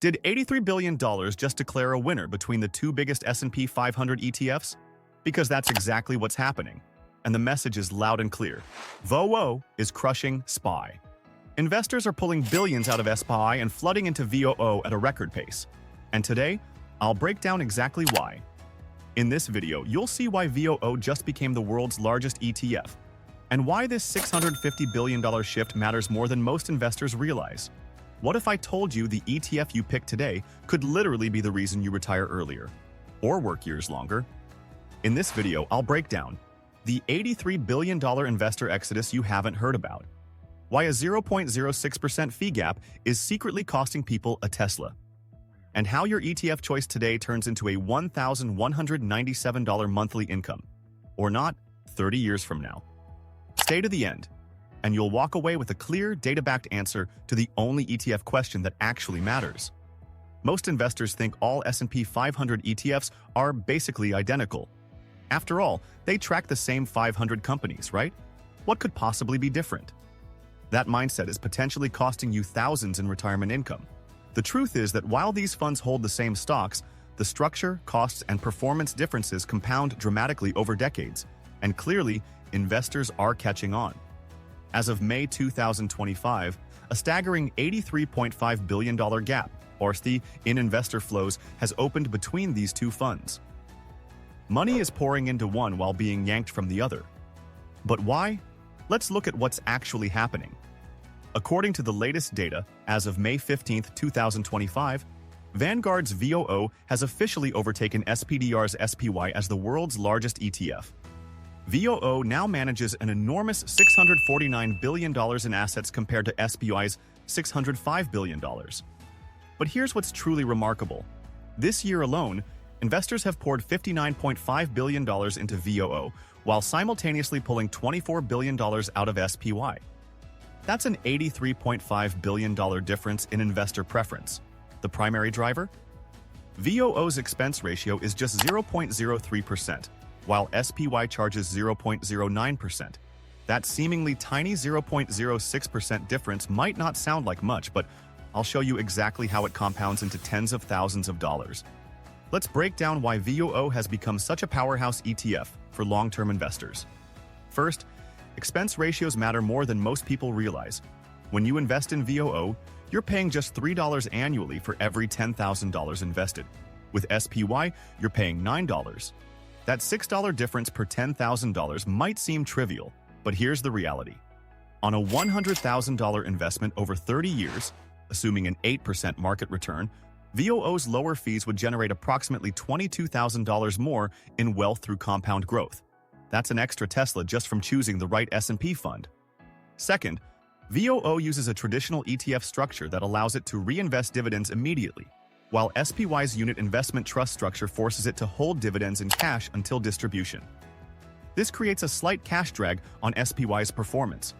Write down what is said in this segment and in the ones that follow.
Did $83 billion just declare a winner between the two biggest S&P 500 ETFs? Because that's exactly what's happening. And the message is loud and clear. VOO is crushing SPY. Investors are pulling billions out of SPY and flooding into VOO at a record pace. And today, I'll break down exactly why. In this video, you'll see why VOO just became the world's largest ETF, and why this $650 billion shift matters more than most investors realize. What if I told you the ETF you picked today could literally be the reason you retire earlier, or work years longer? In this video, I'll break down the $83 billion investor exodus you haven't heard about, why a 0.06% fee gap is secretly costing people a Tesla, and how your ETF choice today turns into a $1,197 monthly income, or not 30 years from now. Stay to the end, and you'll walk away with a clear, data-backed answer to the only ETF question that actually matters. Most investors think all S&P 500 ETFs are basically identical. After all, they track the same 500 companies, right? What could possibly be different? That mindset is potentially costing you thousands in retirement income. The truth is that while these funds hold the same stocks, the structure, costs, and performance differences compound dramatically over decades, and clearly, investors are catching on. As of May 2025, a staggering $83.5 billion gap, or SPDR, in investor flows has opened between these two funds. Money is pouring into one while being yanked from the other. But why? Let's look at what's actually happening. According to the latest data, as of May 15, 2025, Vanguard's VOO has officially overtaken SPDR's SPY as the world's largest ETF. VOO now manages an enormous $649 billion in assets compared to SPY's $605 billion. But here's what's truly remarkable. This year alone, investors have poured $59.5 billion into VOO, while simultaneously pulling $24 billion out of SPY. That's an $83.5 billion difference in investor preference. The primary driver? VOO's expense ratio is just 0.03%, while SPY charges 0.09%. That seemingly tiny 0.06% difference might not sound like much, but I'll show you exactly how it compounds into tens of thousands of dollars. Let's break down why VOO has become such a powerhouse ETF for long-term investors. First, expense ratios matter more than most people realize. When you invest in VOO, you're paying just $3 annually for every $10,000 invested. With SPY, you're paying $9. That $6 difference per $10,000 might seem trivial, but here's the reality. On a $100,000 investment over 30 years, assuming an 8% market return, VOO's lower fees would generate approximately $22,000 more in wealth through compound growth. That's an extra Tesla just from choosing the right S&P fund. Second, VOO uses a traditional ETF structure that allows it to reinvest dividends immediately, while SPY's unit investment trust structure forces it to hold dividends in cash until distribution. This creates a slight cash drag on SPY's performance.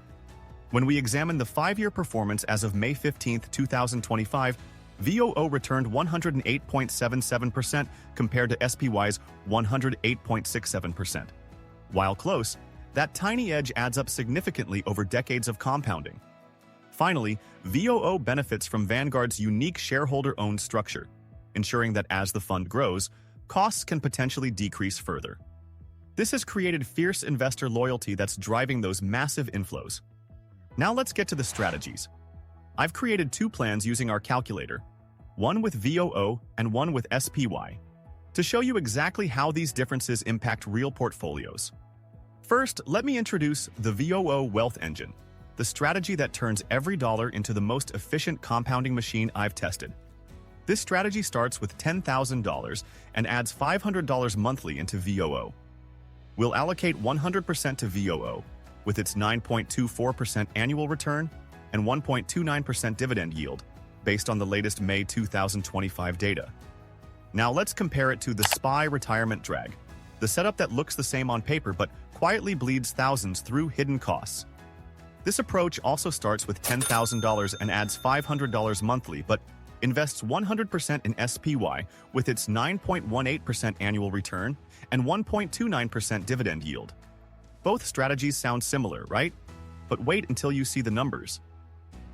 When we examine the 5-year performance as of May 15, 2025, VOO returned 108.77% compared to SPY's 108.67%. While close, that tiny edge adds up significantly over decades of compounding. Finally, VOO benefits from Vanguard's unique shareholder-owned structure, ensuring that as the fund grows, costs can potentially decrease further. This has created fierce investor loyalty that's driving those massive inflows. Now let's get to the strategies. I've created two plans using our calculator, one with VOO and one with SPY, to show you exactly how these differences impact real portfolios. First, let me introduce the VOO Wealth Engine, the strategy that turns every dollar into the most efficient compounding machine I've tested. This strategy starts with $10,000 and adds $500 monthly into VOO. We'll allocate 100% to VOO, with its 9.24% annual return and 1.29% dividend yield, based on the latest May 2025 data. Now let's compare it to the SPY retirement drag, the setup that looks the same on paper but quietly bleeds thousands through hidden costs. This approach also starts with $10,000 and adds $500 monthly, but invests 100% in SPY with its 9.18% annual return and 1.29% dividend yield. Both strategies sound similar, right? But wait until you see the numbers.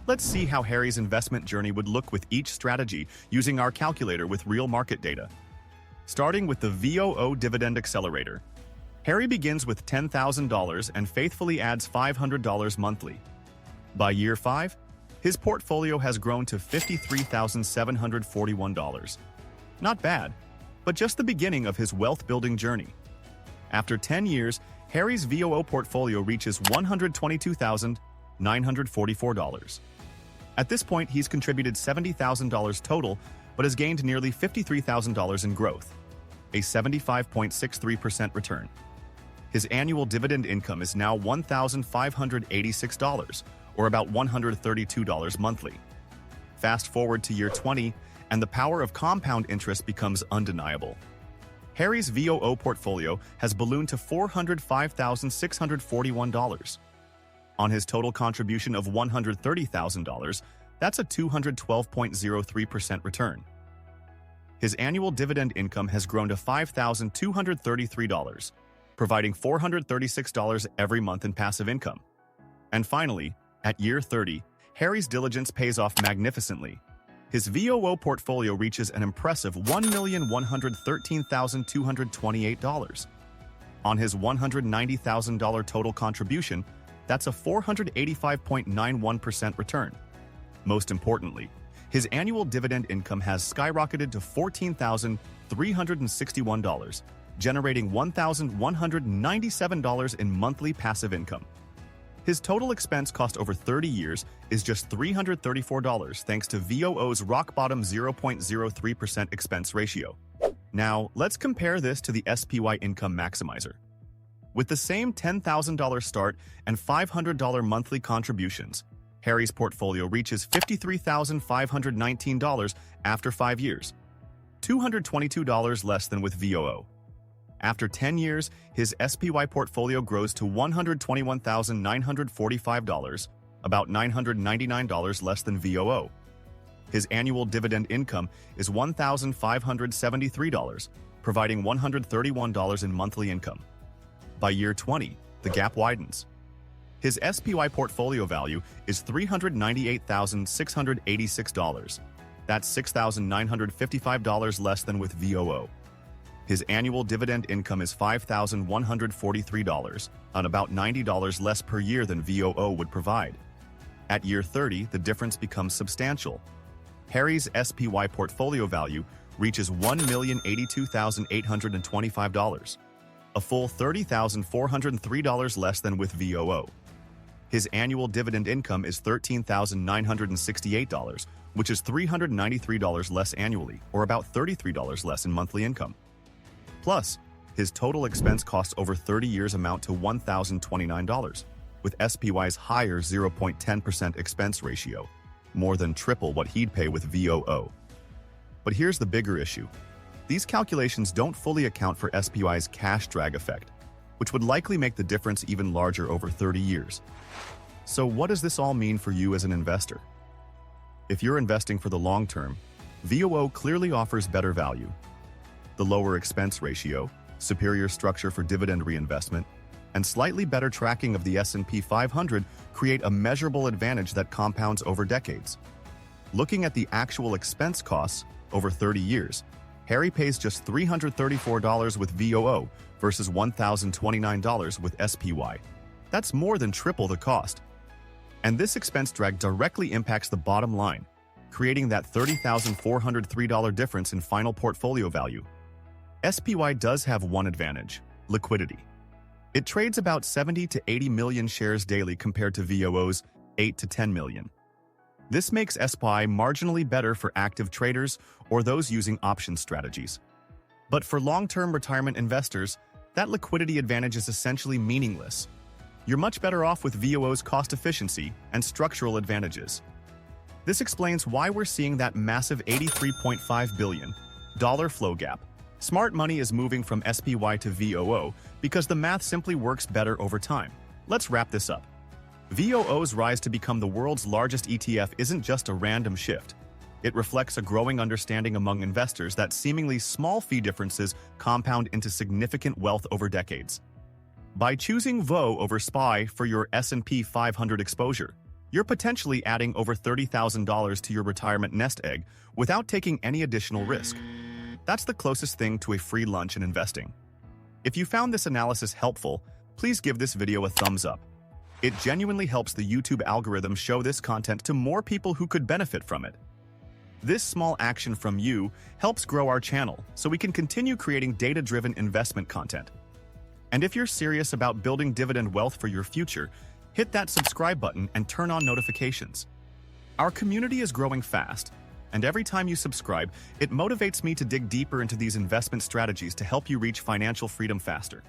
Let's see how Harry's investment journey would look with each strategy using our calculator with real market data. Starting with the VOO Dividend Accelerator. Harry begins with $10,000 and faithfully adds $500 monthly. By year 5, his portfolio has grown to $53,741. Not bad, but just the beginning of his wealth-building journey. After 10 years, Harry's VOO portfolio reaches $122,944. At this point, he's contributed $70,000 total, but has gained nearly $53,000 in growth, a 75.63% return. His annual dividend income is now $1,586, or about $132 monthly. Fast forward to year 20, and the power of compound interest becomes undeniable. Harry's VOO portfolio has ballooned to $405,641. On his total contribution of $130,000, that's a 212.03% return. His annual dividend income has grown to $5,233, providing $436 every month in passive income. And finally, at year 30, Harry's diligence pays off magnificently. His VOO portfolio reaches an impressive $1,113,228. On his $190,000 total contribution, that's a 485.91% return. Most importantly, his annual dividend income has skyrocketed to $14,361, generating $1,197 in monthly passive income. His total expense cost over 30 years is just $334 thanks to VOO's rock-bottom 0.03% expense ratio. Now, let's compare this to the SPY Income Maximizer. With the same $10,000 start and $500 monthly contributions, Harry's portfolio reaches $53,519 after 5 years, $222 less than with VOO. After 10 years, his SPY portfolio grows to $121,945, about $999 less than VOO. His annual dividend income is $1,573, providing $131 in monthly income. By year 20, the gap widens. His SPY portfolio value is $398,686. That's $6,955 less than with VOO. His annual dividend income is $5,143, on about $90 less per year than VOO would provide. At year 30, the difference becomes substantial. Harry's SPY portfolio value reaches $1,082,825, a full $30,403 less than with VOO. His annual dividend income is $13,968, which is $393 less annually, or about $33 less in monthly income. Plus, his total expense costs over 30 years amount to $1,029, with SPY's higher 0.10% expense ratio, more than triple what he'd pay with VOO. But here's the bigger issue. These calculations don't fully account for SPY's cash drag effect, which would likely make the difference even larger over 30 years. So what does this all mean for you as an investor? If you're investing for the long term, VOO clearly offers better value. The lower expense ratio, superior structure for dividend reinvestment, and slightly better tracking of the S&P 500 create a measurable advantage that compounds over decades. Looking at the actual expense costs over 30 years, Harry pays just $334 with VOO versus $1,029 with SPY. That's more than triple the cost. And this expense drag directly impacts the bottom line, creating that $30,403 difference in final portfolio value. SPY does have one advantage: liquidity. It trades about 70 to 80 million shares daily compared to VOO's 8 to 10 million. This makes SPY marginally better for active traders or those using option strategies. But for long-term retirement investors, that liquidity advantage is essentially meaningless. You're much better off with VOO's cost efficiency and structural advantages. This explains why we're seeing that massive $83.5 billion flow gap. Smart money is moving from SPY to VOO because the math simply works better over time. Let's wrap this up. VOO's rise to become the world's largest ETF isn't just a random shift. It reflects a growing understanding among investors that seemingly small fee differences compound into significant wealth over decades. By choosing VOO over SPY for your S&P 500 exposure, You're potentially adding over $30,000 to your retirement nest egg without taking any additional risk. That's the closest thing to a free lunch in investing. If you found this analysis helpful, please give this video a thumbs up. It genuinely helps the YouTube algorithm show this content to more people who could benefit from it. This small action from you helps grow our channel so we can continue creating data-driven investment content. And if you're serious about building dividend wealth for your future, hit that subscribe button and turn on notifications. Our community is growing fast, and every time you subscribe, it motivates me to dig deeper into these investment strategies to help you reach financial freedom faster.